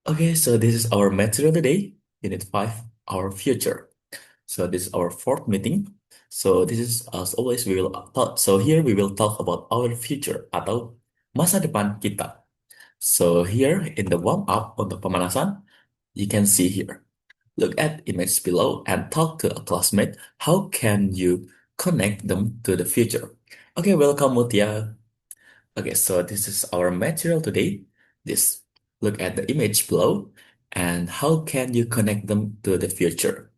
Okay, so this is our material today, Unit 5, our future. So this is our fourth meeting. So this is as always we will talk. So here we will talk about our future atau masa depan kita. So here in the warm up untuk pemanasan, you can see here. Look at image below and talk to a classmate. How can you connect them to the future? Okay, welcome Mutia. Okay, so this is our material today. This look at the image below and how can you connect them to the future?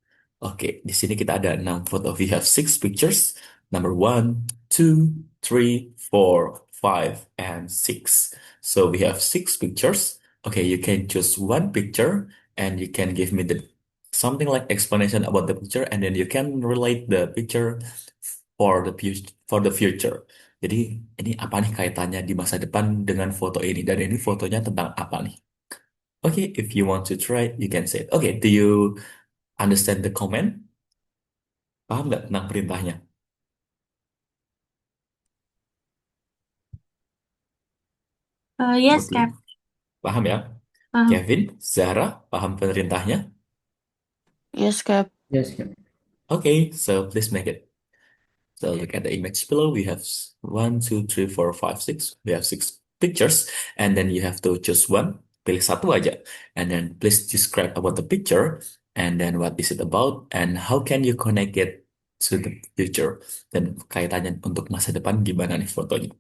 Oke, di sini kita ada 6 foto. We have 6 pictures. Number 1, 2, 3, 4, 5, and 6. So we have 6 pictures. Okay, you can choose one picture and you can give me the something like explanation about the picture and then you can relate the picture for the future. Jadi ini apa nih kaitannya di masa depan dengan foto ini? Dan ini fotonya tentang apa nih? Oke, if you want to try, you can say it. Oke, do you understand the comment? Paham nggak tentang perintahnya? Yes, Mutia, Cap. paham ya? Paham. Kevin, Zara, paham perintahnya? Yes, Cap. Yes, Cap. Oke, so please make it. So look at the image below. We have 1, 2, 3, 4, 5, 6. We have 6 pictures, and then you have to choose one. Pilih satu aja, and then please describe about the picture, and then what is it about, and how can you connect it to the future. Dan kaitannya untuk masa depan gimana nih fotonya?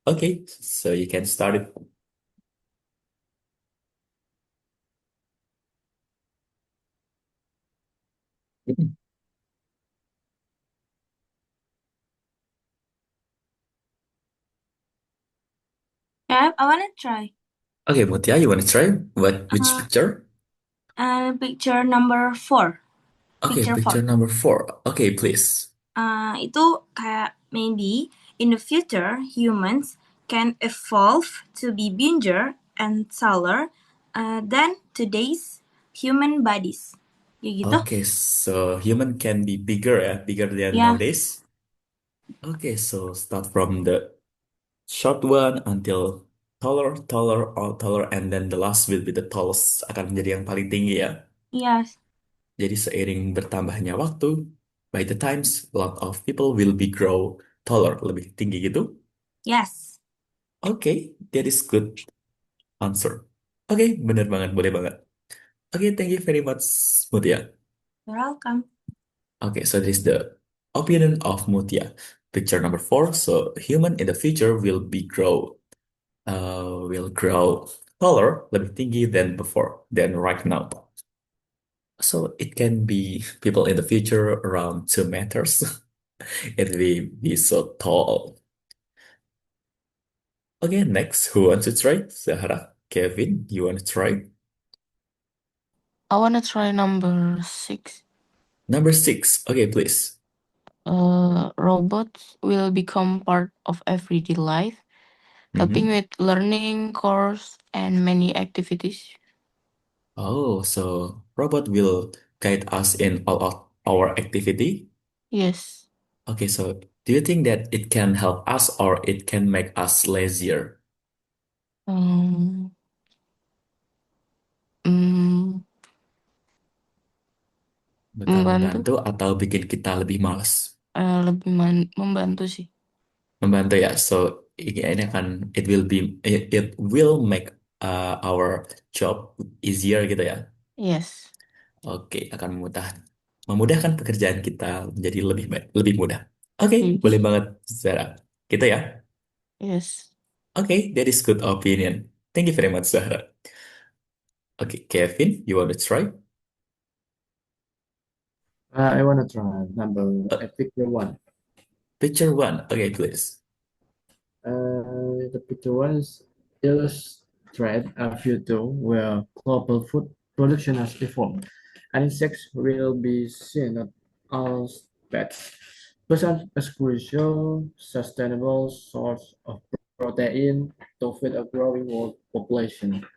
Okay, so you can start it. Cap, I wanna try. Okay, Mutia, you want to try which Uh, picture? Picture number 4. Okay, Picture 4. picture number 4. Okay, please. Itu kayak maybe in the future humans can evolve to be bigger and taller than today's human bodies. Ya gitu? Okay, so human can be bigger, bigger than Ya. nowadays. Okay, so start from the short one until taller, taller, or taller, and then the last will be the tallest akan menjadi yang paling tinggi ya. Yes. Jadi seiring bertambahnya waktu, by the times, a lot of people will be grow taller, lebih tinggi gitu. Yes. Okay, that is good answer. Okay, bener banget, boleh banget. Okay, thank you very much, Mutia. You're welcome. Okay, so this is the opinion of Mutia. Picture number 4. So human in the future will grow taller, lebih tinggi than before, than right now. So it can be people in the future around 2 meters. It will be so tall. Okay, next, who wants to try? Zahra, Kevin, you want to try? I wanna try number 6. Number 6. Okay, please. Robots will become part of everyday life, helping Mhm. with learning, course, and many activities. Oh, so robot will guide us in all of our activity. Yes. Okay, so do you think that it can help us or it can make us lazier? Um, mm, Bakal membantu, membantu atau bikin kita lebih malas? lebih membantu sih. Membantu ya. So ini akan it will make our job easier gitu ya. Yes. Oke, akan memudahkan pekerjaan kita menjadi lebih baik, lebih mudah. Oke, boleh Yes. banget, Zara. Gitu ya. Yes. Oke, that is good opinion. Thank you very much, Zahra. Oke, Kevin, you want to try? I want to try number Uh, picture one. picture 1. Okay, please. The picture one illustrate a future where global food production has evolved, and insects will be seen at all pets, present as crucial sustainable source of protein to feed a growing world population.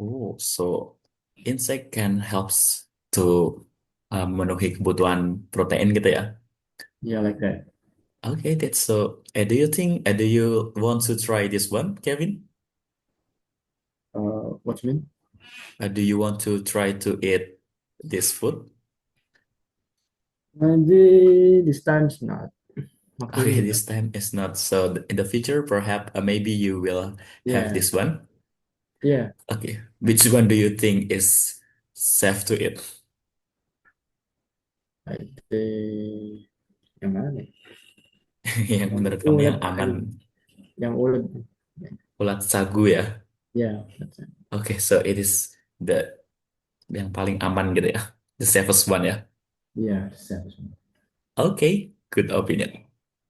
Oh, so insect can helps to memenuhi kebutuhan protein gitu ya. Yeah, like that. Okay, that's so. Do you want to try this one, Kevin? What you mean? Do you want to try to eat this food? Maybe this time's not Okay, really. this time is not. So in the future, perhaps maybe you will have Yeah, this one. yeah. Okay, which one do you think is safe to eat? I think yang mana nih? Yang Yang menurut kamu ulet, yang aman? yang ulet. Ulat sagu ya. Yeah, that's it. Oke, so it is the yang paling aman gitu ya. The safest one ya. Yeah, sounds. Okay, good opinion.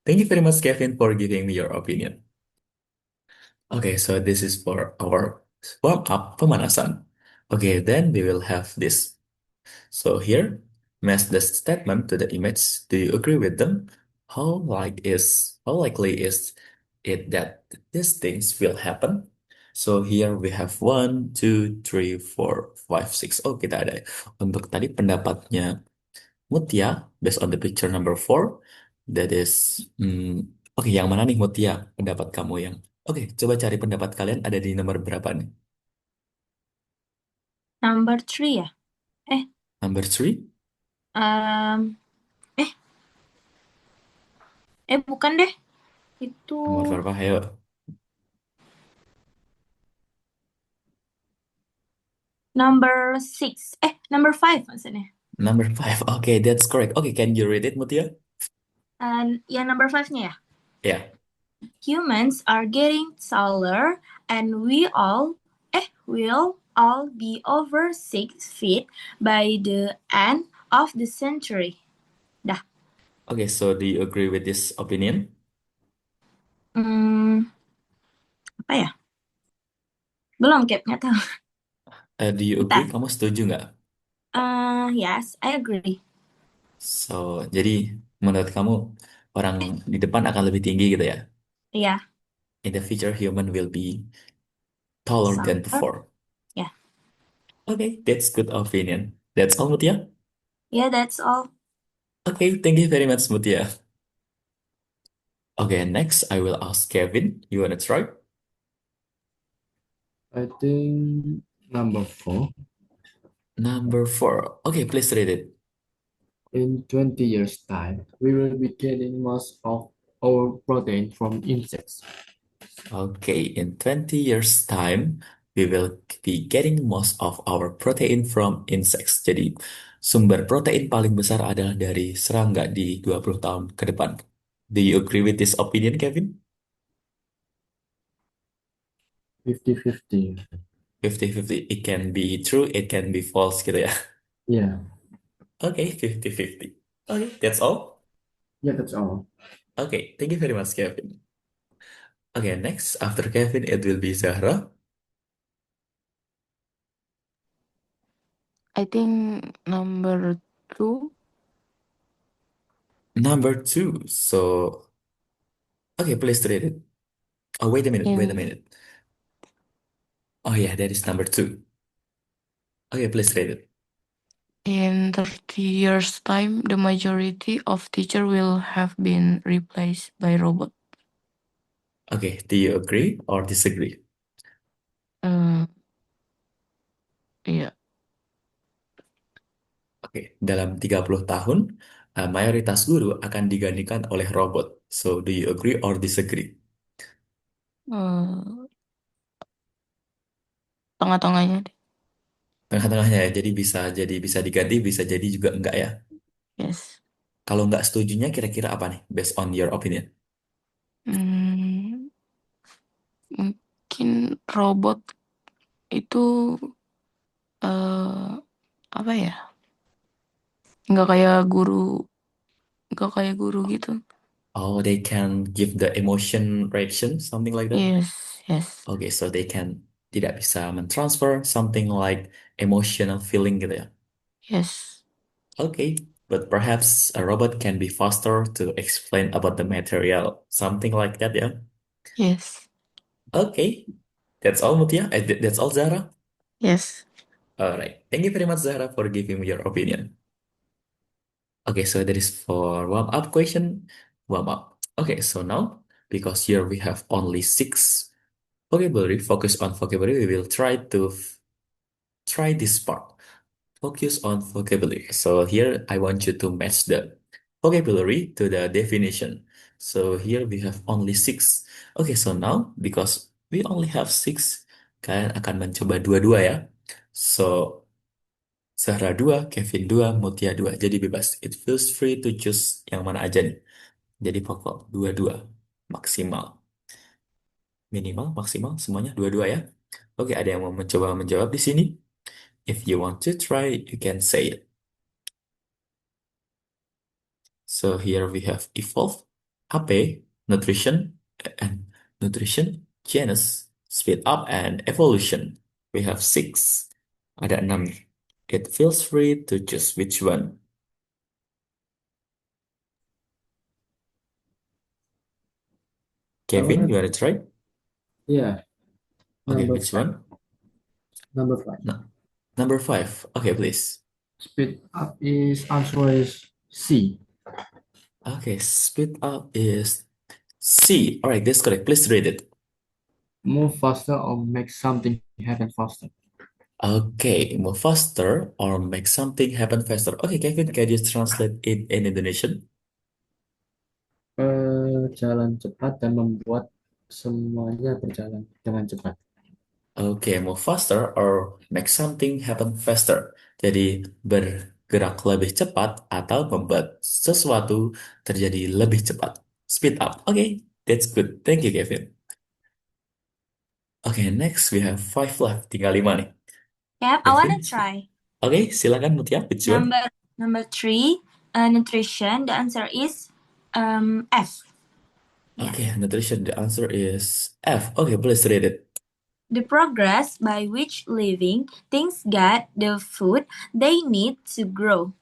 Thank you very much, Kevin, for giving me your opinion. Okay, so this is for our warm up pemanasan. Okay, then we will have this. So here, match the statement to the image. Do you agree with them? How likely is it that these things will happen? So here we have one, two, three, four, five, six. Oh, kita ada. Untuk tadi pendapatnya Mutia, based on the picture number four, that is, oke, yang mana nih Mutia? Pendapat kamu yang, oke, coba cari pendapat kalian ada di nomor berapa nih? Number 3 ya? Number three? Um, eh, bukan deh. Itu Nomor berapa? Ayo. number 6. Number 5 maksudnya. Number five. Okay, that's correct. Okay, can you read it, Mutia? Yang number 5-nya ya? Yeah. Humans are getting taller and will all be over 6 feet by the end of the century. Dah. Okay, so do you agree with this opinion? Apa ya? Belum, Cap, nggak tahu. Do you agree? Bentar. Kamu setuju nggak? Yes, I agree. So, jadi menurut kamu orang di depan akan lebih tinggi gitu ya? Yeah, In the future, human will be taller than taller. before. Yeah. Okay, that's good opinion. That's all, Mutia? Yeah, that's all. Okay, thank you very much, Mutia. Okay, next I will ask Kevin. You wanna try? I think number 4. Number four. Okay, please read it. In 20 years' time, we will be getting most of our protein from insects. Okay, in 20 years time, we will be getting most of our protein from insects. Jadi, sumber protein paling besar adalah dari serangga di 20 tahun ke depan. Do you agree with this opinion, Kevin? 50-50. 50-50. It can be true, it can be false gitu ya. Yeah, Okay, 50-50. Okay, that's all. yeah, that's all. Okay, thank you very much, Kevin. Okay, next, after Kevin, it will be Zahra. I think number 2. Number two. So, okay, please read it. Oh, wait a minute, wait a In minute. Oh yeah, that is number two. Okay, please read it. in 30 years' time, the majority of teacher will have been replaced by robot. Okay, do you agree or disagree? Uh, yeah. Oke, dalam 30 tahun, mayoritas guru akan digantikan oleh robot. So, do you agree or disagree? Uh, tengah-tengahnya deh. Tengah-tengahnya ya, jadi bisa diganti, bisa jadi juga enggak ya. Yes. Kalau enggak setujunya kira-kira apa nih, based on your opinion? Hmm, mungkin robot itu eh apa ya? Nggak kayak guru, nggak kayak guru gitu. Oh, they can give the emotion reaction, something like that? Yes, yes, Okay, so they can tidak bisa mentransfer something like emotional feeling gitu ya. yes, Okay, but perhaps a robot can be faster to explain about the material, something like that, yeah? yes, Okay, that's all, Mutia. That's all, Zara. yes. All right. Thank you very much, Zara, for giving me your opinion. Okay, so that is for warm up question. Warm up. Okay, so now, because here we have only six vocabulary, focus on vocabulary. We will try this part. Focus on vocabulary. So here I want you to match the vocabulary to the definition. So here we have only six. Okay, so now because we only have six, kalian akan mencoba dua-dua ya. So Zahra 2, Kevin 2, Mutia 2. Jadi bebas. It feels free to choose yang mana aja nih. Jadi pokok dua-dua maksimal. Minimal, maksimal, semuanya dua-dua ya. Oke, ada yang mau mencoba menjawab di sini? If you want to try, you can say it. So here we have evolve, AP, nutrition, and nutrition, genus, speed up, and evolution. We have six. Ada 6. It feels free to choose which one. Kevin, you want to try? Yeah, Okay, number which five. one? Number five. No. Number 5. Okay, please. Speed up is answer is C. Okay, speed up is C. All right, that's correct. Please read it. Move faster or make something happen faster. Okay, move faster or make something happen faster. Okay, Kevin, can you translate it in Indonesian? Jalan cepat dan membuat semuanya berjalan dengan cepat. Oke, move faster or make something happen faster. Jadi bergerak lebih cepat atau membuat sesuatu terjadi lebih cepat. Speed up. Oke, that's good. Thank you, Kevin. Oke, next we have 5 left. Tinggal 5 nih. Yep, I wanna Kevin? try. Oke, silakan Mutia. Which one? Number 3, nutrition. The answer is F. Yeah. Okay, nutrition. The answer is F. Okay, please read it. The progress by which living things get the food they need to grow.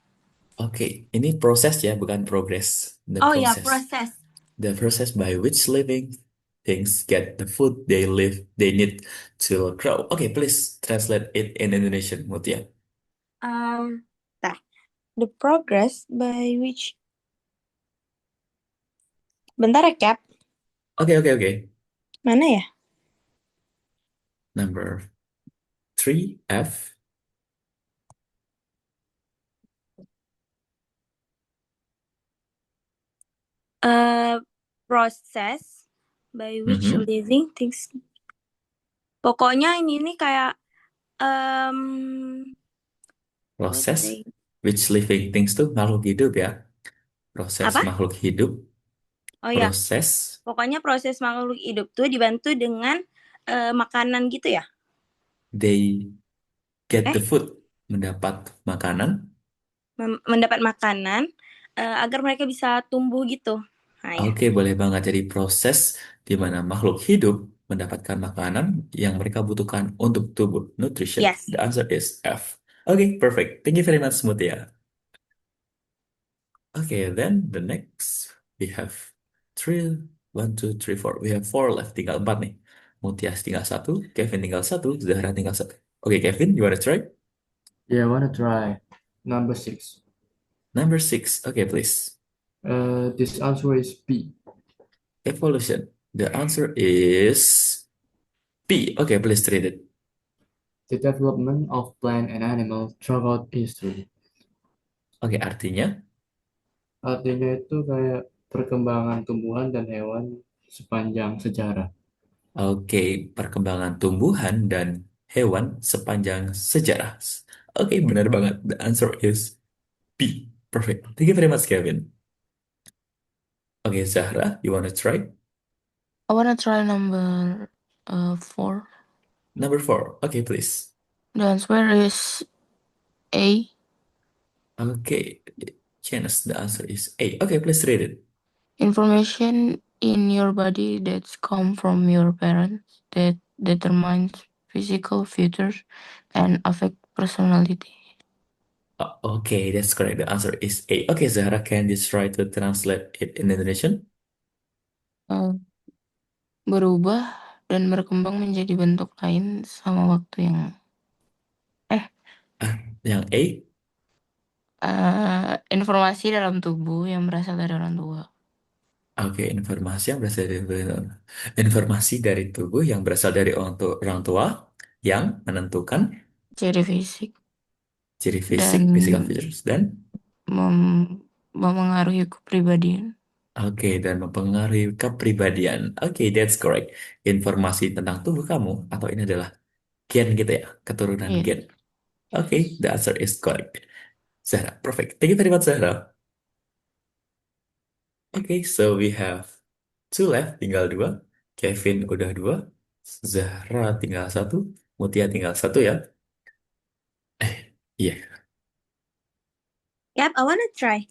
Oke, ini proses ya, bukan progress. The Oh yeah, process. process. The process by which living things get the food they need to grow. Okay, please translate it in Indonesian, Mutia. The progress by which. Bentar ya, Cap. Okay. Mana ya? Number 3, F. Process by which Mhm. living things. Pokoknya ini kayak Proses say? which living things tuh makhluk hidup ya. Proses Apa? makhluk hidup. Oh ya, Proses pokoknya proses makhluk hidup tuh dibantu dengan makanan gitu ya. they get the Eh? food, mendapat makanan. Mendapat makanan agar mereka bisa tumbuh gitu. Nah, ya. Oke, boleh banget. Jadi proses di mana makhluk hidup mendapatkan makanan yang mereka butuhkan untuk tubuh. Nutrition. Yes. The answer is F. Okay, perfect. Thank you very much, Mutia. Okay, then the next we have 3, 1, 2, 3, 4. We have 4 left. Tinggal 4 nih. Mutia tinggal 1, Kevin tinggal 1, Zahra tinggal 1. Okay, Kevin, you wanna try? Yeah, I wanna try number 6. Number 6. Okay, please. This answer is B. Evolution. The answer is B. Okay, please read it. The development of plant and animal throughout history. Oke, artinya? Artinya itu kayak perkembangan tumbuhan dan hewan sepanjang sejarah. Oke, perkembangan tumbuhan dan hewan sepanjang sejarah. Oke, benar banget. The answer is B. Perfect. Thank you very much, Kevin. Oke, Zahra, you wanna try? I wanna try number 4. Number 4. Okay, please. The answer is A. Okay, Janice, the answer is A. Okay, please read it. Information in your body that's come from your parents that determines physical features and affect personality. Okay, that's correct. The answer is A. Okay, Zahra, can you try to translate it in Indonesian? Berubah dan berkembang menjadi bentuk lain sama waktu yang Yang A? informasi dalam tubuh yang berasal dari orang tua. Oke, informasi dari tubuh yang berasal dari orang tua yang menentukan ciri fisik, ciri fisik, dan physical features, dan memengaruhi kepribadian. oke, dan mempengaruhi kepribadian. Oke, that's correct. Informasi tentang tubuh kamu atau ini adalah gen gitu ya, keturunan Iya. gen. Oke, the answer is correct. Zahra, perfect. Thank you very much, Zahra. Oke, so we have two left, tinggal dua. Kevin udah dua, Zahra tinggal satu, Mutia tinggal satu ya. Iya. Yep, I wanna try.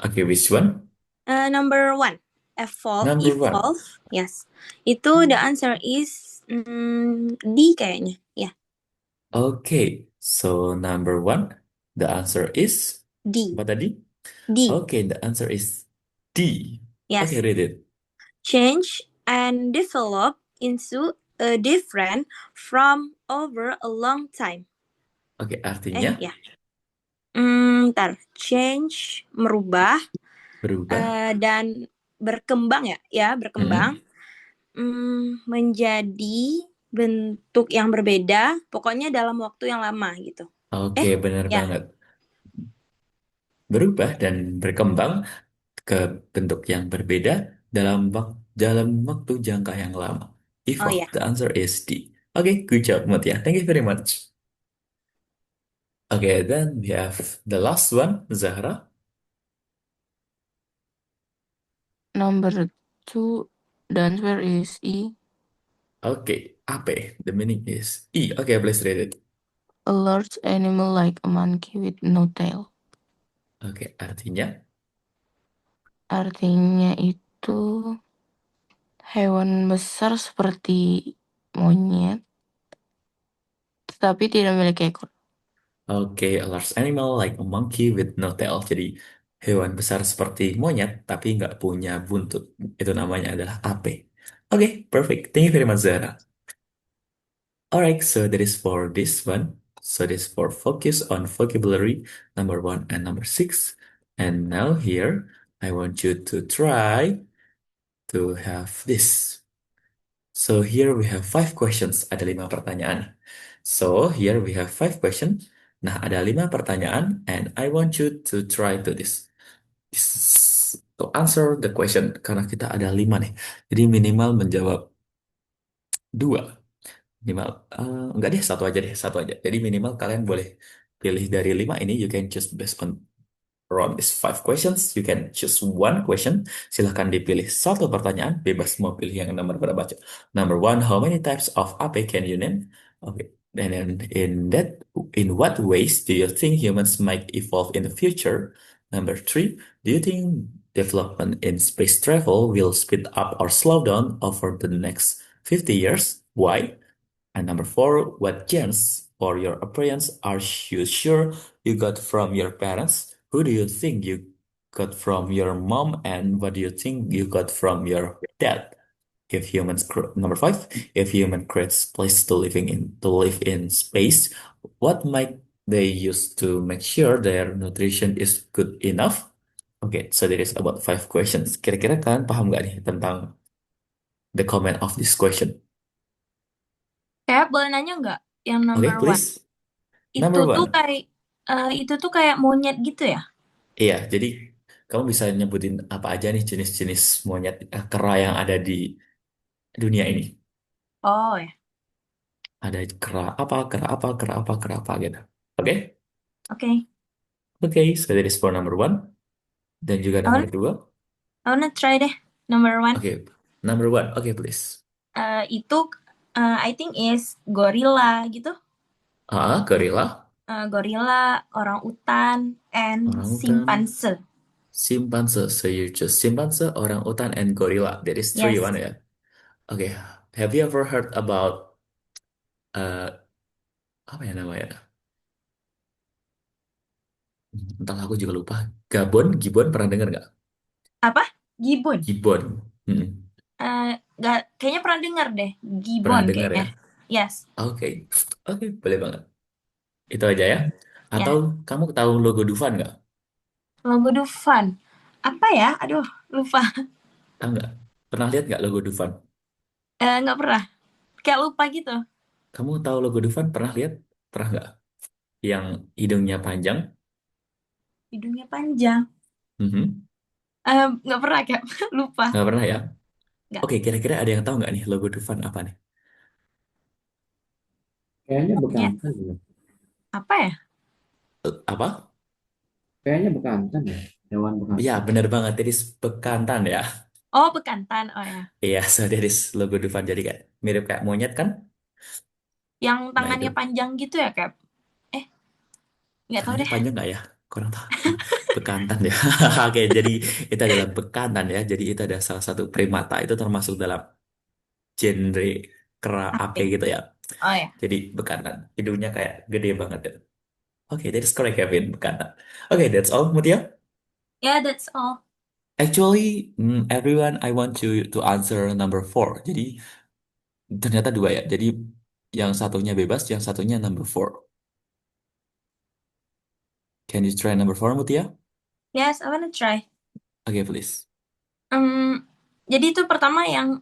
Oke, which one? Number one, Number one. evolve. Yes, itu the answer is D kayaknya. Ya, Oke, so number one, the answer is D. apa tadi? D. Oke, the answer is D. Oke, Yes, read it. change and develop into a different from over a long time. Oke, artinya Ya. Ntar change merubah berubah. dan berkembang ya berkembang Mm-mm. menjadi bentuk yang berbeda, pokoknya dalam waktu yang lama gitu. Oke, benar Ya. banget. Berubah dan berkembang ke bentuk yang berbeda dalam waktu jangka yang lama. Oh Evolve. ya. The answer is D. Oke, good job, Mutia. Thank you very much. Okay, then we have the last one, Zahra. Number two, the answer is E. Okay, ape. The meaning is E. Okay, please read it. A large animal like a monkey with no tail. Oke, artinya. Artinya itu hewan besar seperti monyet, tetapi tidak memiliki ekor. Oke, a large animal like a monkey with no tail. Jadi hewan besar seperti monyet tapi nggak punya buntut. Itu namanya adalah ape. Oke, perfect. Thank you very much, Zahra. Alright, so that is for this one. So this for focus on vocabulary number one and number six. And now here, I want you to try to have this. So here we have five questions. Ada 5 pertanyaan. So here we have 5 questions. Nah, ada 5 pertanyaan, and I want you to try to answer the question karena kita ada 5 nih. Jadi minimal menjawab 2. Minimal enggak deh, satu aja deh, satu aja. Jadi minimal kalian boleh pilih dari 5 ini. You can choose based on around these 5 questions, you can choose one question. Silahkan dipilih satu pertanyaan, bebas mau pilih yang nomor berapa aja. Number one, how many types of ape can you name? Okay, and then in what ways do you think humans might evolve in the future? Number three, do you think development in space travel will speed up or slow down over the next 50 years? Why? And number four, what genes or your appearance are you sure you got from your parents? Who do you think you got from your mom? And what do you think you got from your dad? Number five, if human creates place to live in space, what might they use to make sure their nutrition is good enough? Okay, so there is about 5 questions. Kira-kira kalian paham nggak nih tentang the comment of this question? Kayak boleh nanya nggak yang Okay, number one? please. Number one. Itu tuh kayak monyet gitu ya? Iya, jadi kamu bisa nyebutin apa aja nih jenis-jenis monyet kera yang ada di dunia ini. Oh ya, Ada kera apa, kera apa, kera apa, kera apa gitu. Oke? oke. Oke, so that is for number one. Dan juga I nomor wanna, dua. I wanna try deh number one. Oke, number one. Oke, please. Itu I think is gorilla gitu. Gorilla, Gorilla, orang utan, and orangutan, simpanse. simpanse. So you choose simpanse, orangutan, and gorilla. That is three Yes. one ya. Oke, have you ever heard about uh, apa ya namanya? Entah aku juga lupa. Gibbon pernah dengar nggak? Apa? Gibbon. Gibbon. Mm-mm. Nggak, kayaknya pernah dengar deh. Pernah Gibbon dengar ya? kayaknya. Yes. Oke, oke, boleh banget. Itu aja ya. Atau Ya. kamu tahu logo Dufan nggak? Logo Dufan. Apa ya? Aduh, lupa. Tahu nggak? Pernah lihat nggak logo Dufan? Nggak pernah. Kayak lupa gitu. Kamu tahu logo Dufan? Pernah lihat? Pernah nggak? Yang hidungnya panjang? Hidungnya panjang. Mhm. Nggak pernah kayak lupa. Nggak pernah ya? Nggak. Oke, kira-kira ada yang tahu nggak nih logo Dufan apa nih? Kayaknya Ya. bekantan ya. Apa ya? Apa? Kayaknya bekantan ya. Hewan Ya, bekantan. bener banget. Jadi bekantan ya. Oh, bekantan. Oh ya. Iya, so that is logo Dufan. Jadi kayak mirip kayak monyet kan? Yang Nah itu tangannya panjang gitu ya, Kak? Eh, nggak tahu tangannya deh. panjang nggak ya? Kurang tahu. Bekantan ya. Oke, jadi itu adalah bekantan ya. Jadi itu ada salah satu primata. Itu termasuk dalam genre kera ape Oke. gitu ya. Oh ya. Jadi bekantan. Hidungnya kayak gede banget ya. Oke, that is correct Kevin. Bekantan. Oke, that's all Mutia. Yeah, that's all. Actually, everyone, I want you to answer number four. Jadi ternyata dua ya. Jadi yang satunya bebas, yang satunya number four. Can you try number four, Mutia? Yes, I wanna try. Okay, please. Jadi itu pertama yang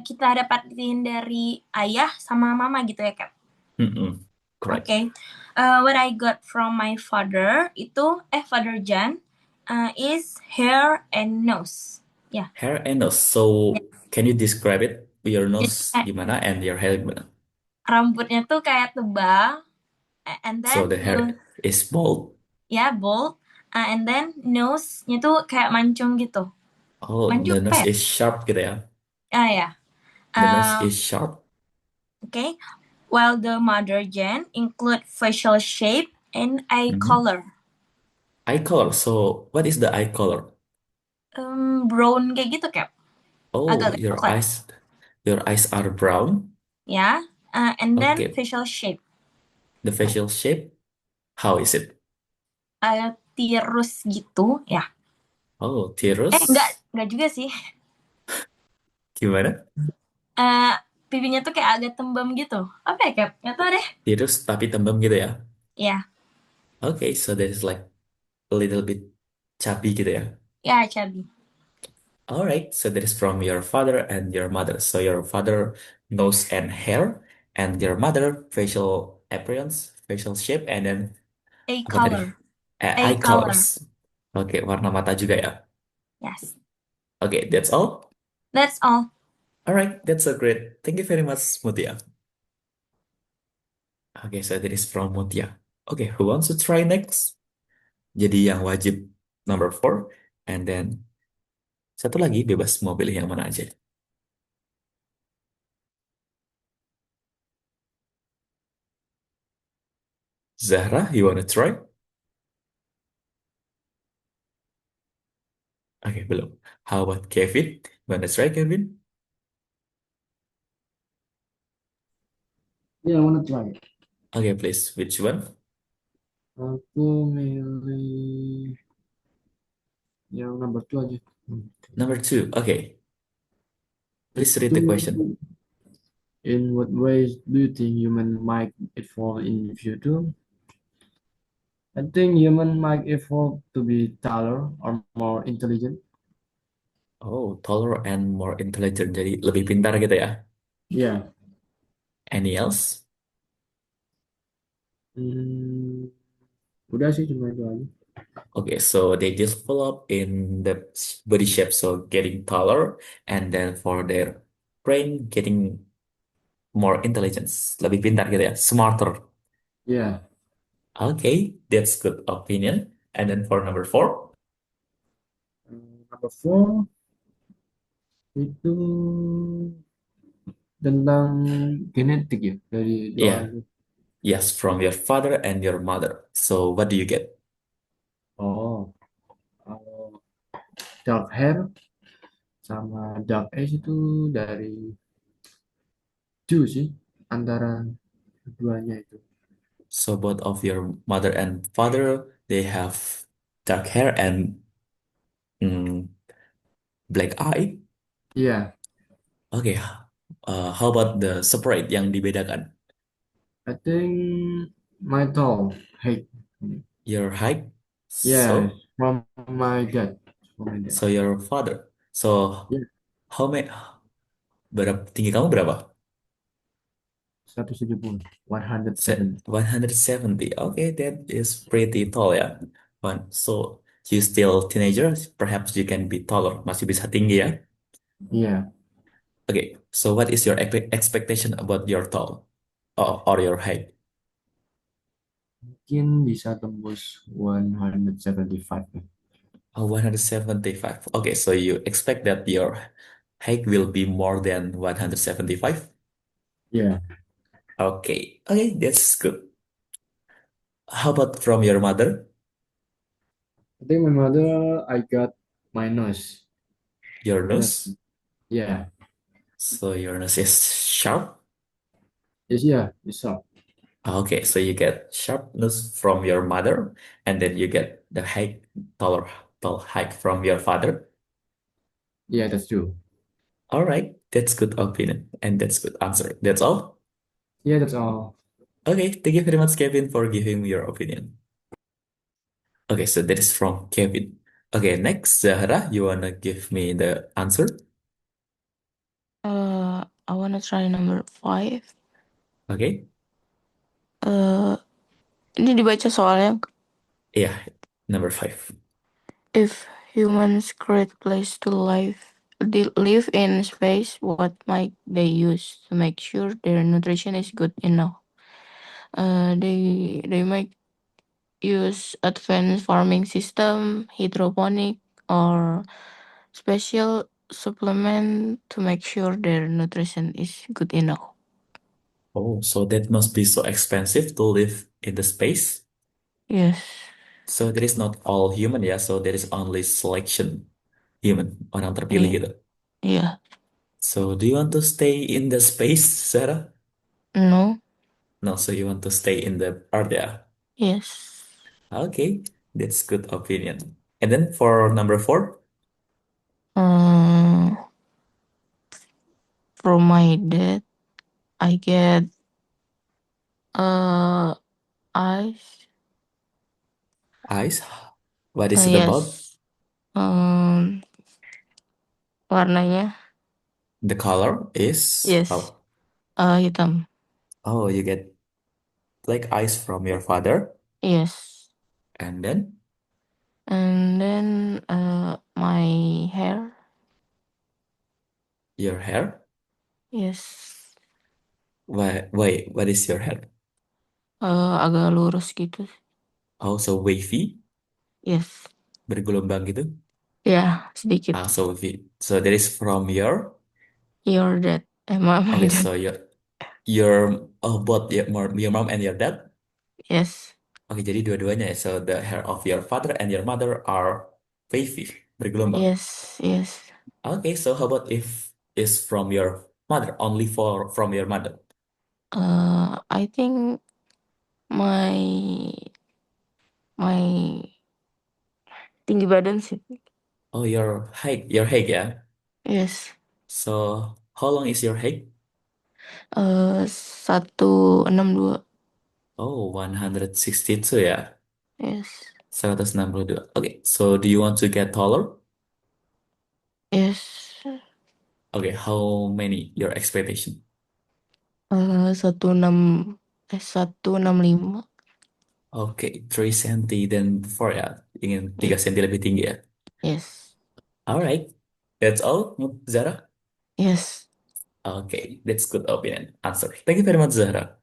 kita dapatin dari ayah sama mama gitu ya, Kak? Mm-mm. Correct. Okay. What I got from my father itu, Father Jan, is hair and nose. Ya. Hair and nose. So, can you describe it? Your Jadi nose gimana and your hair gimana? rambutnya tuh kayak tebal, and So, then the hair is bald. ya bold, and then nose-nya tuh kayak mancung gitu. Oh, Mancung the apa nose ya? is sharp gitu ya. Ya. The nose Um, is sharp. okay. While the mother Jan include facial shape and eye Mhm. color. Eye color. So, what is the eye color? Brown kayak gitu, kayak Oh, agak coklat. your eyes are brown. Ya. And then Okay. facial shape. The facial shape, how is it? Tirus gitu ya. Oh, Enggak, tirus. enggak juga sih. Gimana? Eh, Pipinya tuh kayak agak tembem gitu. Apa ya, Kak? Nggak tahu deh. Tirus tapi tembem gitu ya. Ya, Okay, so that is like a little bit chubby gitu ya. ya cabi. All right, so that is from your father and your mother. So your father nose and hair, and your mother facial appearance, facial shape, and then A apa tadi? color. A Eye color. colors. Oke, warna mata juga ya. Yes. Oke, that's all. That's all. All right, that's so great. Thank you very much, Mutia. Oke, so that is from Mutia. Oke, who wants to try next? Jadi yang wajib number four, and then satu lagi bebas mau pilih yang mana aja. Zahra, you wanna try? Oke, belum. How about Kevin? You wanna try, Kevin? Yeah, I wanna try. Okay, please. Which one? Aku milih yang number two aja. Number two. Okay. Please read Itu, the question. in what ways do you think human might evolve in the future? I think human might evolve to be taller or more intelligent. Oh, taller and more intelligent. Jadi lebih pintar gitu ya. Yeah. Any else? Hmm, udah sih cuma itu aja. Okay, so they develop in the body shape, so getting taller, and then for their brain getting more intelligence, lebih pintar gitu ya, smarter. Yeah. Okay, that's good opinion. And then for number four, Number four itu tentang genetik ya dari dua yeah, orang itu. yes, from your father and your mother. So what do you get? Oh, kalau dark hair sama dark age itu dari Jew sih antara keduanya itu. So both of your mother and father, they have dark hair and mm, black eye. Iya, Okay, how about the separate yang dibedakan? I think my tall height. Your height. Yes, So, from my dad. From my dad. so your father. So, Ya, how many, berapa, tinggi kamu berapa? 170, 170. 170. Okay, that is pretty tall ya. So, you still teenager, perhaps you can be taller, masih bisa tinggi ya. Iya, Okay, so what is your expectation about your tall or your height? mungkin bisa tembus 175. Oh, 175. Okay, so you expect that your height will be more than 175? Ya, Okay, okay, that's good. How about from your mother? I think my mother, I got my nose. Your I don't, nose? yeah, So your nose is sharp? yes, yeah, it's up. Okay, so you get sharpness from your mother, and then you get the height, tall height from your father. Yeah, that's true. All right, that's good opinion, and that's good answer. That's all. Yeah, that's all. Okay, thank you very much, Kevin, for giving me your opinion. Okay, so that is from Kevin. Okay, next, Zahra, you wanna give me the answer? I wanna try number 5. Okay, Uh, ini dibaca soalnya. yeah, number five. If humans create place to live in space, what might they use to make sure their nutrition is good enough? They might use advanced farming system, hydroponic, or special supplement to make sure their nutrition is good enough. Oh, so that must be so expensive to live in the space. Yes. So there is not all human ya, so there is only selection human, orang terpilih Yeah. gitu. Yeah. So do you want to stay in the space, Sarah? No. No, so you want to stay in the Earth ya? Yes. Okay, that's good opinion. And then for number four, Um, from my dad, I get uh ice. ice. What is it about? Yes. Um, warnanya The color is yes. oh, Hitam. oh, you get like ice from your father, Yes. and then And then my hair. your hair. Yes. Wait, what is your hair? Agak lurus gitu. Also wavy, Yes. bergelombang gitu. Ya, sedikit. Ah, so wavy. So that is from your. Your dad. My Okay, dad. so your both your mom and your dad. Yes. Oke, jadi dua-duanya ya. So the hair of your father and your mother are wavy, bergelombang. Yes. Yes. Okay, so how about if is from your mother, only for from your mother? I think my my tinggi badan sih. Oh, your height ya. Yes. So how long is your height? 162. Oh, 162 ya. Yes. 162. Okay, so do you want to get taller? Yes. Okay, how many your expectation? 16 165. Oke, 3 cm dan 4 ya. Ingin 3 Yes. cm lebih tinggi ya. Yes. Alright, that's all, Zara. Yes. Okay, that's good opinion answer. Thank you very much, Zahra.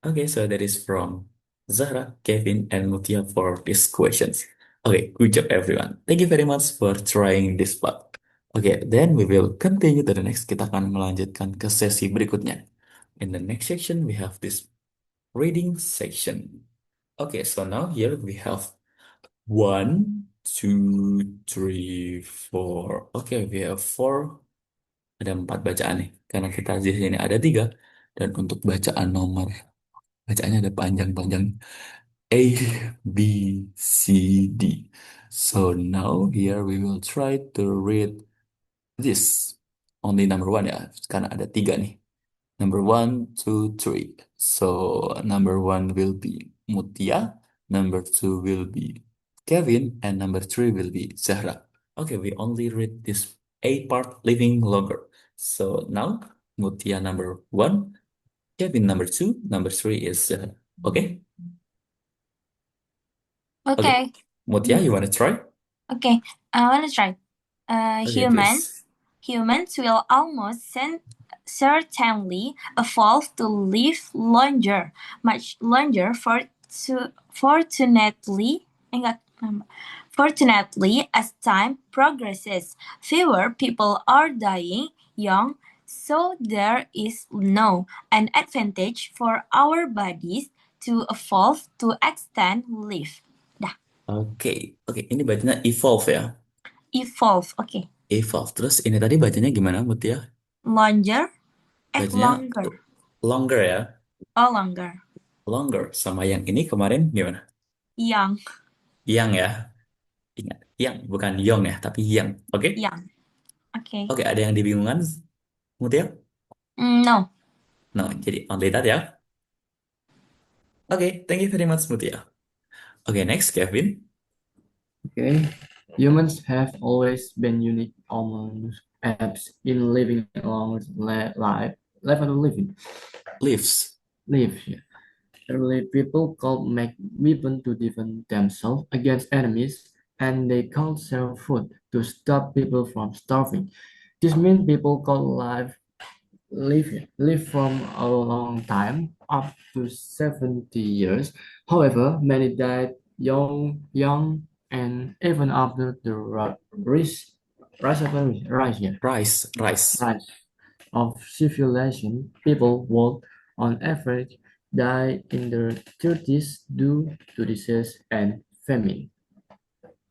Okay, so that is from Zahra, Kevin, and Mutia for these questions. Okay, good job, everyone. Thank you very much for trying this part. Okay, then we will continue to the next. Kita akan melanjutkan ke sesi berikutnya. In the next section, we have this reading section. Okay, so now here we have one, two, three, four. Okay, we have four. Ada 4 bacaan nih. Karena kita di sini ada 3. Dan untuk bacaan nomor, bacaannya ada panjang-panjang. A, B, C, D. So now here we will try to read this. Only number one ya. Karena ada 3 nih. Number one, two, three. So number one will be Mutia. Number two will be Kevin. And number three will be Zahra. Okay, we only read this A part, living longer. So now, Mutia number one, Kevin number two, number three is okay. Okay, Okay. Mutia, you want to try? Okay. I want to try. Okay, please. Humans will almost certainly evolve to live longer, much longer. Fortunately, fortunately, as time progresses, fewer people are dying young, so there is no an advantage for our bodies to evolve to extend life. Dah, Oke, oke, ini bacanya evolve ya. evolve. Okay. Evolve. Terus ini tadi bacanya gimana, Mutia? Longer, Bacanya longer. longer ya. Oh, longer. Longer. Sama yang ini kemarin gimana? Young, Yang ya. Ingat, yang. Bukan yong ya, tapi yang. Oke? young. Okay. Oke, ada yang dibingungkan, Mutia? No. No, jadi only that ya. Oke, thank you very much, Mutia. Oke, next, Kevin. Okay. Humans have always been unique among apes in living a long life and living. Leaves. Live. Yeah. Early people could make weapons to defend themselves against enemies, and they could sell food to stop people from starving. This means people could live from a long time, up to 70 years. However, many died young, and even after the Rice. Rice. rise of civilization, people would, on average, die in their 30s due to disease and famine.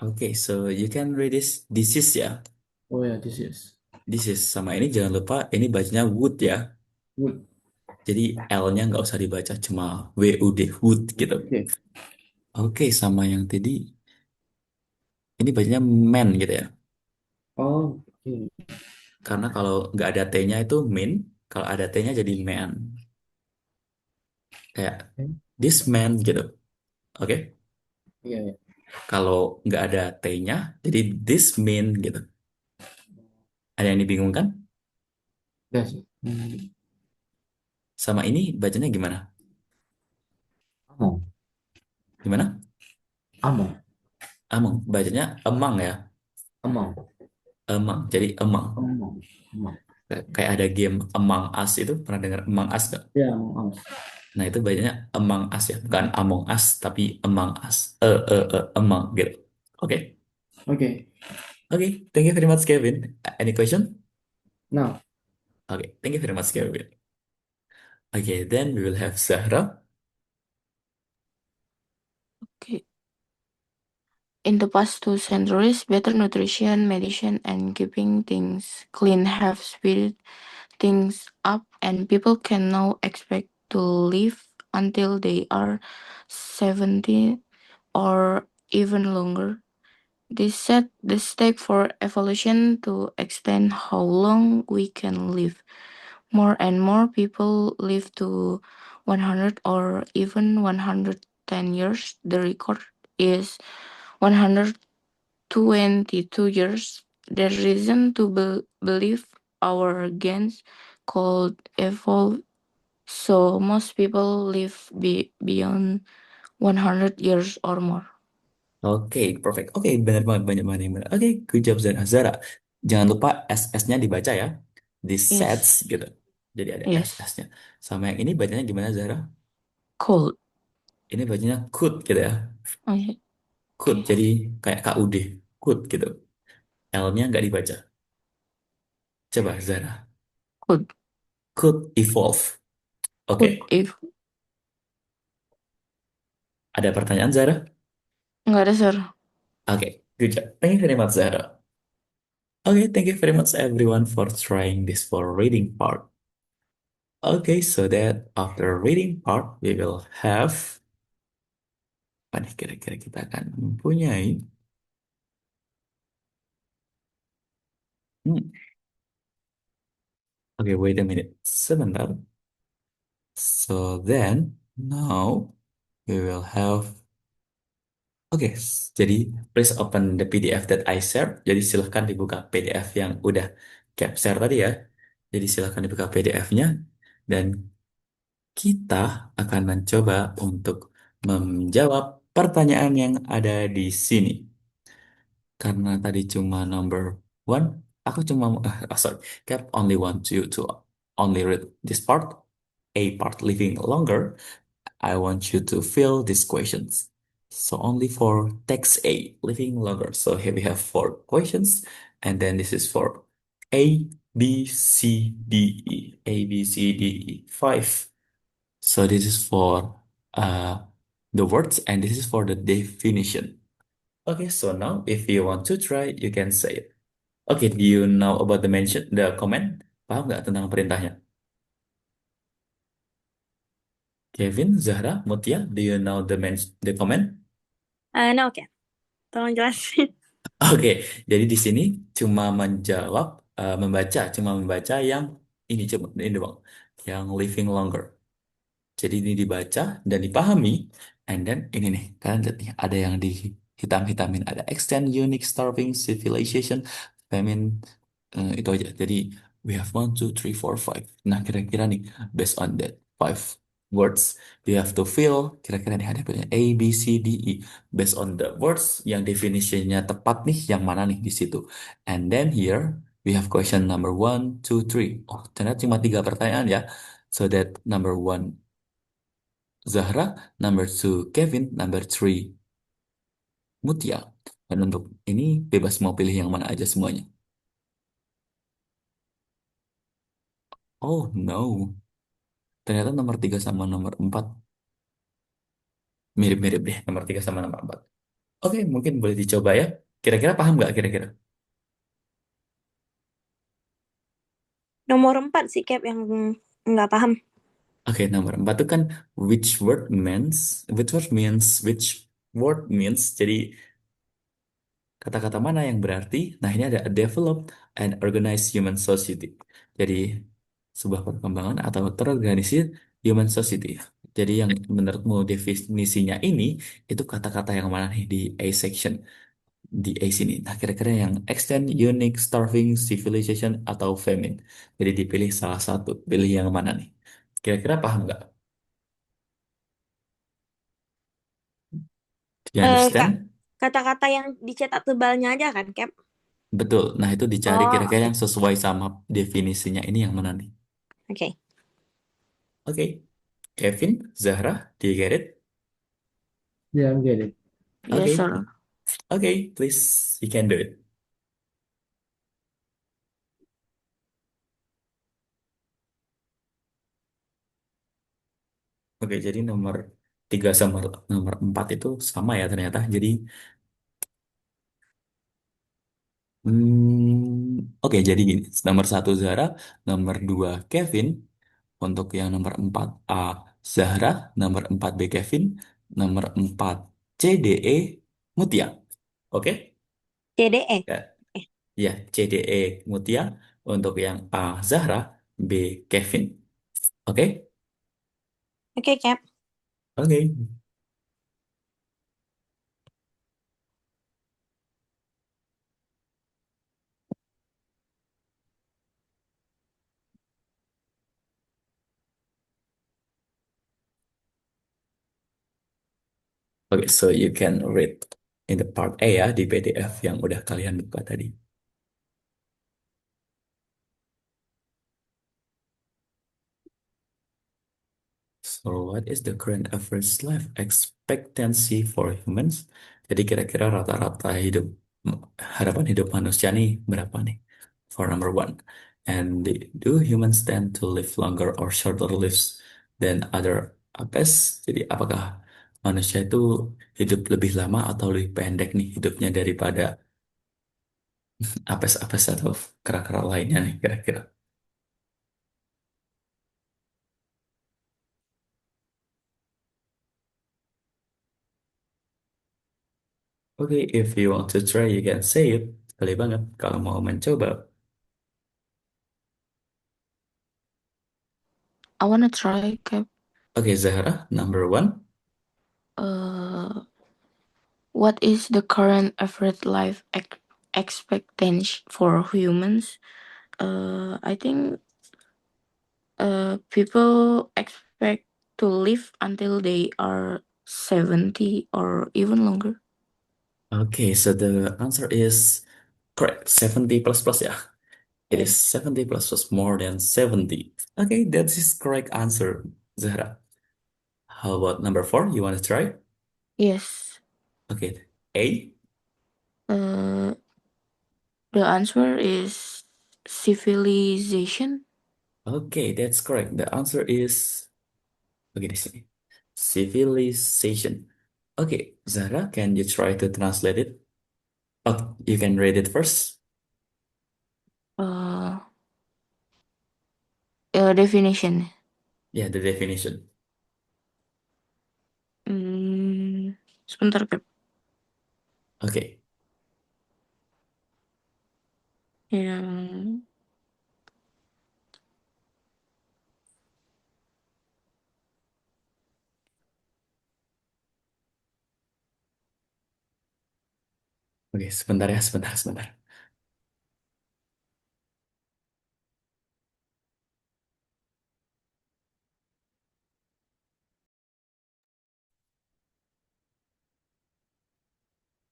Oke, so you can read this is ya. Oh yeah, disease. This is sama ini jangan lupa ini bacanya wood ya. Wood. Jadi L-nya nggak usah dibaca cuma WUD wood gitu. Okay. Oke, sama yang tadi ini bacanya man gitu ya. Oh, okay. Karena kalau nggak ada T-nya itu min, kalau ada T-nya jadi man. Kayak this man gitu. Oke. Yeah, yeah. Kalau nggak ada T-nya jadi this man gitu. Ada yang dibingungkan? That's it. Mm, Sama ini bacanya gimana? among, Gimana? among, Among. Bacanya emang ya. among, Emang. Jadi emang. among, among. Kayak ada game Among Us itu. Pernah dengar Among Us nggak? Yeah, among us. Nah itu bacanya Among Us ya. Bukan Among Us tapi Among Us. Among gitu. Oke. Okay. Oke. Thank you very much, Kevin. Any question? Now, Okay. Thank you very much, Kevin. Okay. Then we will have Zahra. Okay. In the past 2 centuries, better nutrition, medicine, and keeping things clean have speeded things up, and people can now expect to live until they are 70 or even longer. This set the stake for evolution to extend how long we can live. More and more people live to 100 or even 110 years. The record is 122 years. There's reason to believe our genes could evolve, so most people live beyond 100 years or more. Oke, perfect. Oke, benar banget. Banyak banget yang benar. Oke, good job, Zahra. Zahra, jangan lupa SS-nya dibaca ya. Di sets Yes, gitu. Jadi ada yes, SS-nya. Sama yang ini bacanya gimana, Zahra? cold. Ini bacanya could gitu ya. Okay, Could, okay, jadi kayak KUD. Could gitu. L-nya nggak dibaca. Coba, Zahra. could, Could evolve. could Oke, if ada pertanyaan, Zahra? nggak ada sir. Oke, good job. Thank you very much, Zahra. Okay, thank you very much, everyone, for trying this for reading part. Okay, so that after reading part, we will have apa nih kira-kira kita akan mempunyai. Hmm, Oke, wait a minute. Sebentar. So then, now we will have. Oke, jadi please open the PDF that I share. Jadi silahkan dibuka PDF yang udah Cap share tadi ya. Jadi silahkan dibuka PDF-nya dan kita akan mencoba untuk menjawab pertanyaan yang ada di sini. Karena tadi cuma number one, aku cuma, sorry, Cap only want you to only read this part, A part living longer. I want you to fill these questions. So only for text A, living longer. So here we have four questions, and then this is for A, B, C, D, E. A, B, C, D, E. Five. So this is for uh, the words, and this is for the definition. Okay, so now if you want to try, you can say it. Okay, do you know about the comment? Paham nggak tentang perintahnya? Kevin, Zahra, Mutia, do you know the comment? No, Cap. Tolong jelasin. Oke, jadi di sini cuma menjawab, cuma membaca yang ini coba ini doang, yang living longer. Jadi ini dibaca dan dipahami, and then ini nih, kalian lihat nih, ada yang di hitam-hitamin, ada extend, unique, starving, civilization, famine, itu aja. Jadi we have one, two, three, four, five. Nah kira-kira nih, based on that five words, you have to fill. Kira-kira nih ada pilihnya A, B, C, D, E. Based on the words yang definisinya tepat nih, yang mana nih di situ. And then here we have question number one, two, three. Oh ternyata cuma tiga pertanyaan ya. So that number one Zahra, number two Kevin, number three Mutia. Dan untuk ini bebas mau pilih yang mana aja semuanya. Oh no, ternyata nomor tiga sama nomor empat mirip-mirip deh, nomor tiga sama nomor empat. Oke, mungkin boleh dicoba ya. Kira-kira paham nggak kira-kira? Nomor 4 sih, Cap, yang nggak paham. Oke, nomor empat itu kan which word means. Jadi kata-kata mana yang berarti? Nah, ini ada a developed and organized human society. Jadi, sebuah perkembangan atau terorganisir human society. Jadi, yang menurutmu definisinya ini, itu kata-kata yang mana nih di A section, di A sini. Nah, kira-kira yang extend, unique, starving, civilization, atau famine. Jadi, dipilih salah satu. Pilih yang mana nih? Kira-kira paham nggak? Do you Kak, understand? kata-kata yang dicetak tebalnya aja kan, Cap? Betul. Nah, itu dicari Oh, kira-kira oke. yang sesuai sama definisinya ini yang mana nih? Oke. Oke. Kevin, Zahra, do you get it? Yeah, I get it. Yes, Okay, sir. okay, please, you can do it. Oke, jadi nomor tiga sama nomor empat itu sama ya ternyata. Jadi, oke, jadi gini. Nomor satu Zahra, nomor dua Kevin. Untuk yang nomor empat A Zahra, nomor empat B Kevin, nomor empat C D E Mutia. Oke, CDE. ya, ya C D E Mutia. Untuk yang A Zahra, B Kevin. Oke, Oke, Cap. oke. Oke, so you can read in the part A ya di PDF yang udah kalian buka tadi. So what is the current average life expectancy for humans? Jadi kira-kira rata-rata harapan hidup manusia nih berapa nih? For number one. And do humans tend to live longer or shorter lives than other apes? Jadi apakah manusia itu hidup lebih lama atau lebih pendek nih hidupnya daripada apes-apes atau kera-kera lainnya nih kira-kira. Oke, if you want to try, you can say it. Boleh banget kalau mau mencoba. I wanna try, Cap. Oke, Zahra, number one. Uh, What is the current average life expectancy for humans? I think people expect to live until they are 70 or even longer. Okay, so the answer is correct. 70 plus plus, yeah. It is Yes. 70 plus plus more than 70. Okay, that is correct answer, Zahra. How about number four? You want to try? Yes. Okay. A. Uh, the answer is civilization. Okay, that's correct. The answer is okay, di sini. Civilization. Okay, Zahra, can you try to translate it? Oh, you can read it first. Uh, Definition. Yeah, the definition. Sebentar, Pep. Okay. Yang Oke, sebentar ya, sebentar, sebentar.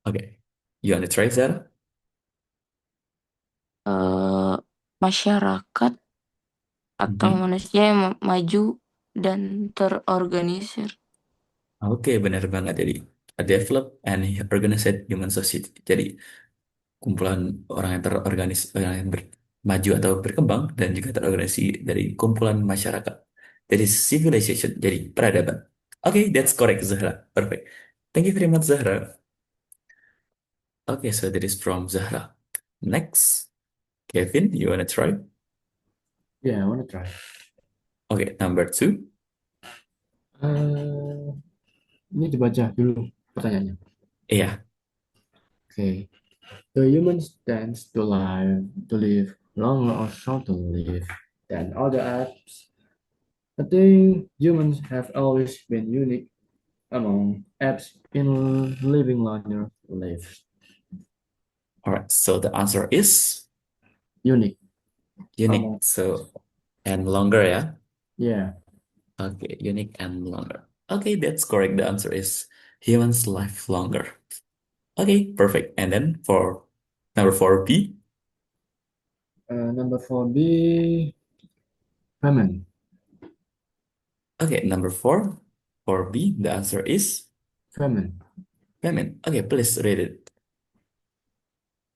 Oke. You want to try, Zahra? eh, masyarakat atau Mhm. manusia yang maju dan terorganisir. Oke, benar banget. Jadi, a develop and organized human society. Jadi, kumpulan orang yang orang yang maju atau berkembang dan juga terorganisasi dari kumpulan masyarakat. Jadi civilization, jadi peradaban. Oke, that's correct, Zahra. Perfect. Thank you very much, Zahra. Okay, so that is from Zahra. Next, Kevin, you wanna try? Yeah, I want to try. Okay, number two. Eh, ini dibaca dulu pertanyaannya. Iya, Okay. The humans tends to live longer or shorter live than other apes. I think humans have always been unique among apes in living longer lives. all right. So the answer is Unique unique. among So and longer, yeah. yeah. Okay, unique and longer. Okay, that's correct. The answer is humans live longer. Okay, perfect. And then for number four B. Number 4B, famine. Okay, number four for B. The answer is Famine. famine. Okay, please read it.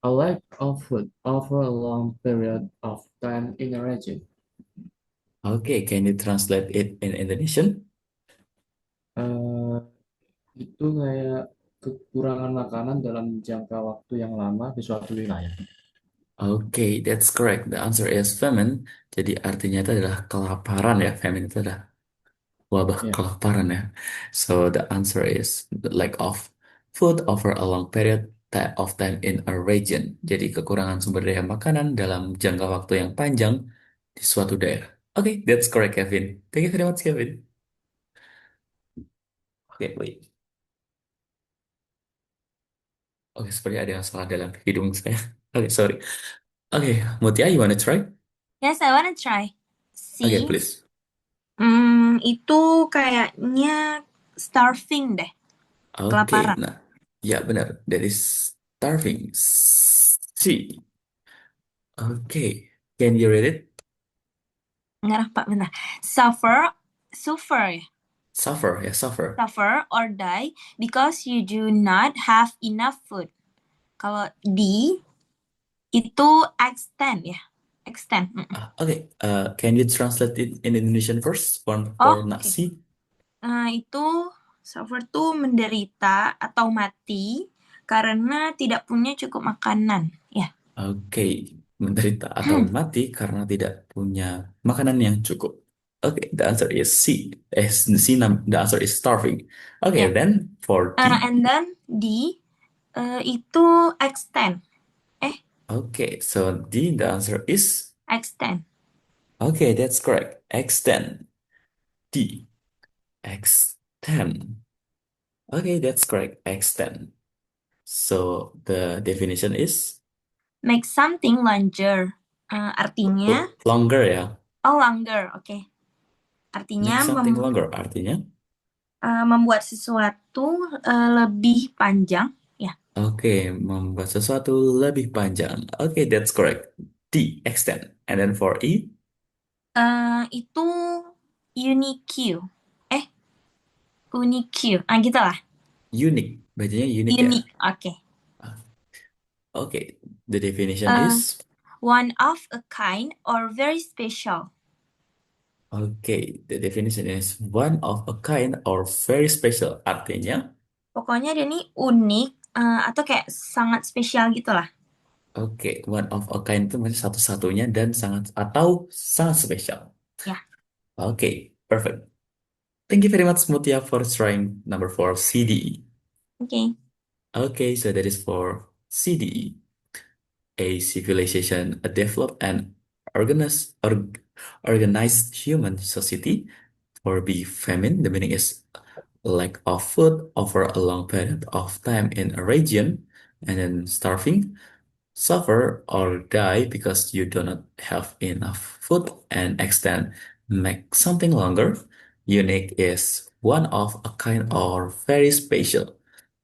A lack of food over a long period of time in a region. Okay, can you translate it in Indonesian? Eh, itu kayak kekurangan makanan dalam jangka waktu yang lama di suatu wilayah. Okay, that's correct. The answer is famine. Jadi artinya itu adalah kelaparan ya. Famine itu adalah wabah Ya, kelaparan ya. So the answer is the lack of food over a long period of time in a region. Jadi kekurangan sumber daya makanan dalam jangka waktu yang panjang di suatu daerah. Okay, that's correct, Kevin. Thank you very much, Kevin. Oke, wait. Oke, seperti ada yang salah dalam hidung saya. Oke, sorry. Oke, Mutia, you wanna try? Yes, I wanna try. Oke, C. please. Itu kayaknya starving deh, Oke, kelaparan. nah, ya benar. That is starving. C. Oke, can you read it? Ngarah Pak, bentar. Suffer ya. Suffer, ya, suffer. Suffer or die because you do not have enough food. Kalau D itu extend ya. Extend. Oke, can you translate it in Indonesian first Oh, for oke. nasi? Itu suffer tuh menderita atau mati karena tidak punya cukup makanan. Ya. Oke, menderita atau mati karena tidak punya makanan yang cukup. Oke, the answer is C. The answer is starving. Okay, Ya. then for D. And then D itu extend. Okay, so D, the answer is Extend. okay, that's correct. Extend. D. Extend. Okay, that's correct. Extend. So the definition is Make something longer. Artinya, longer ya. longer, oke. Artinya Make something longer artinya. membuat sesuatu lebih panjang, ya. Oke, membuat sesuatu lebih panjang. Oke, that's correct. D, extend. And then for E, Itu unique. Unique. Gitu lah. unique. Bacanya unique ya. Unique, oke. Oke, the definition is One of a kind or very special. okay, the definition is one of a kind or very special. Artinya, Pokoknya dia nih unik atau kayak sangat spesial gitu lah. oke, one of a kind itu maksudnya satu-satunya dan sangat spesial. Ya. Oke, perfect. Thank you very much, Mutia, for trying number 4, CDE. Oke. Okay, so that is for CDE. A civilization, a developed and organized human society. For B, famine, the meaning is lack of food over a long period of time in a region. And then starving, suffer or die because you do not have enough food. And extend, make something longer. Unique is one of a kind or very special.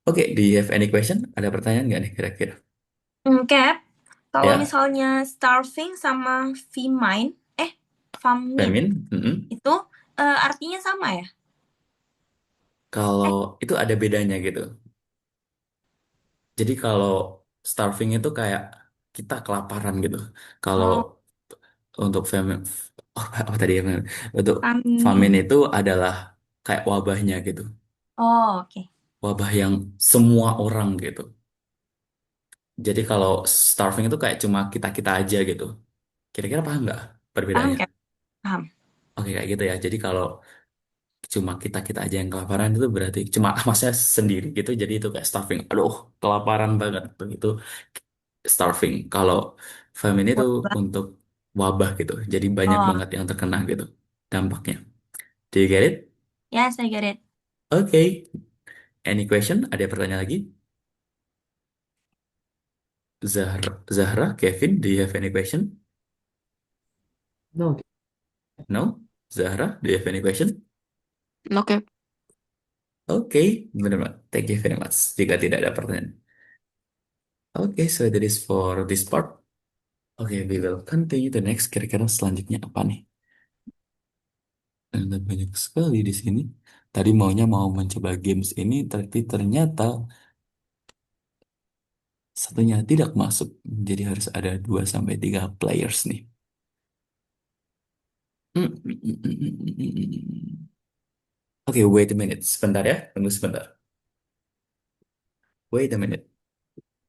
Oke, do you have any question? Ada pertanyaan nggak nih kira-kira? Cap, kalau Ya, misalnya starving sama famine, famine famine. Mm-mm. itu artinya sama ya? Kalau itu ada bedanya gitu. Jadi kalau starving itu kayak kita kelaparan gitu. Kalau Oh, untuk famine, apa tadi ya? Untuk famine famine. itu adalah kayak wabahnya gitu. Oh, oke. Wabah yang semua orang gitu. Jadi kalau starving itu kayak cuma kita-kita aja gitu. Kira-kira paham nggak Paham, perbedaannya? Cap? Paham. Oke, kayak gitu ya. Jadi kalau cuma kita-kita aja yang kelaparan itu berarti cuma maksudnya sendiri gitu. Jadi itu kayak starving. Aduh, kelaparan banget. Itu starving. Kalau famine itu Wabah. untuk wabah gitu. Jadi banyak Oh, banget yang terkena gitu dampaknya. Do you get it? yes, I get it. Okay. Any question? Ada pertanyaan lagi? Zahra, Kevin, do you have any question? No, No? Zahra, do you have any question? Okay. Oke, benar Mbak. Thank you very much. Jika tidak ada pertanyaan. Oke, so that is for this part. Oke, we will continue the next. Kira-kira selanjutnya apa nih? Ada banyak sekali di sini. Tadi maunya mau mencoba games ini, tapi ternyata satunya tidak masuk. Jadi harus ada 2 sampai 3 players nih. Oke, wait a minute. Sebentar ya. Tunggu sebentar. Wait a minute.